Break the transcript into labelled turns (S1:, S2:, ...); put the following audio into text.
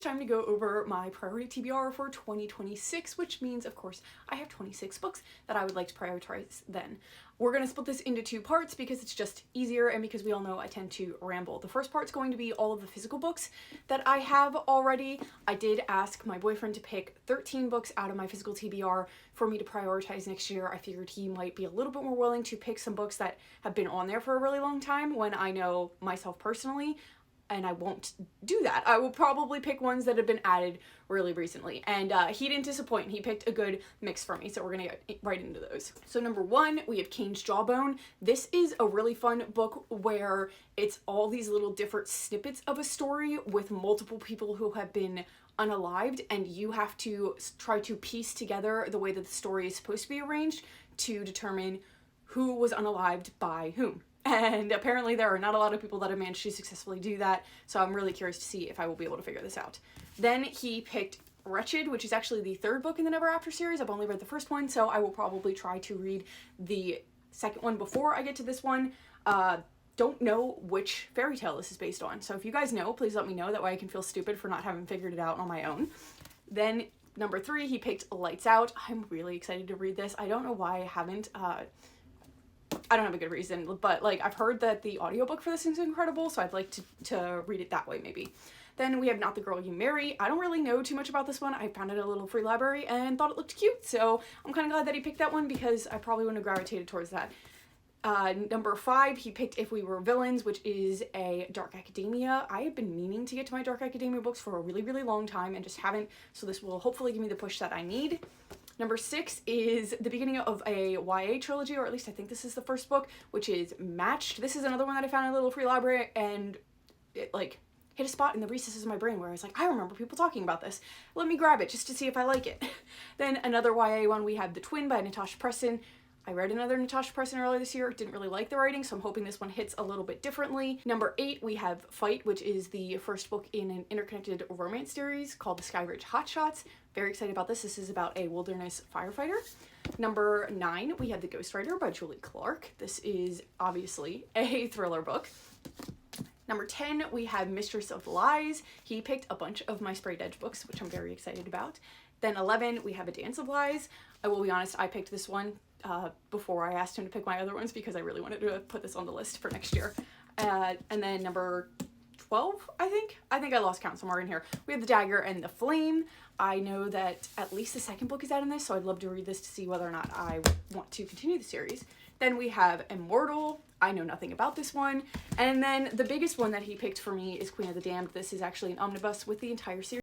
S1: Time to go over my priority TBR for 2026, which means, of course, I have 26 books that I would like to prioritize then. We're going to split this into two parts because it's just easier and because we all know I tend to ramble. The first part's going to be all of the physical books that I have already. I did ask my boyfriend to pick 13 books out of my physical TBR for me to prioritize next year. I figured he might be a little bit more willing to pick some books that have been on there for a really long time when I know myself personally, and I won't do that. I will probably pick ones that have been added really recently. And he didn't disappoint. He picked a good mix for me, so we're gonna get right into those. So number one, we have Cain's Jawbone. This is a really fun book where it's all these little different snippets of a story with multiple people who have been unalived, and you have to try to piece together the way that the story is supposed to be arranged to determine who was unalived by whom. And apparently there are not a lot of people that have managed to successfully do that, so I'm really curious to see if I will be able to figure this out. Then he picked Wretched, which is actually the third book in the Never After series. I've only read the first one, so I will probably try to read the second one before I get to this one. Don't know which fairy tale this is based on, so if you guys know, please let me know. That way I can feel stupid for not having figured it out on my own. Then number three, he picked Lights Out. I'm really excited to read this. I don't know why I haven't. I don't have a good reason, but like I've heard that the audiobook for this is incredible, so I'd like to read it that way maybe. Then we have Not the Girl You Marry. I don't really know too much about this one. I found it at a little free library and thought it looked cute, so I'm kind of glad that he picked that one because I probably wouldn't have gravitated towards that. Number five, he picked If We Were Villains, which is a Dark Academia. I have been meaning to get to my Dark Academia books for a really, really long time and just haven't, so this will hopefully give me the push that I need. Number six is the beginning of a YA trilogy, or at least I think this is the first book, which is Matched. This is another one that I found in a little free library, and it like hit a spot in the recesses of my brain where I was like, I remember people talking about this. Let me grab it just to see if I like it. Then another YA one, we have The Twin by Natasha Preston. I read another Natasha Preston earlier this year, didn't really like the writing, so I'm hoping this one hits a little bit differently. Number eight, we have Fight, which is the first book in an interconnected romance series called The Skyridge Hotshots. Very excited about this. This is about a wilderness firefighter. Number nine, we have The Ghostwriter by Julie Clark. This is obviously a thriller book. Number 10, we have Mistress of Lies. He picked a bunch of my Sprayed Edge books, which I'm very excited about. Then 11, we have A Dance of Lies. I will be honest, I picked this one before I asked him to pick my other ones because I really wanted to put this on the list for next year. And then number 12, I think I lost count somewhere in here. We have The Dagger and the Flame. I know that at least the second book is out in this, so I'd love to read this to see whether or not I want to continue the series. Then we have Immortal. I know nothing about this one. And then the biggest one that he picked for me is Queen of the Damned. This is actually an omnibus with the entire series.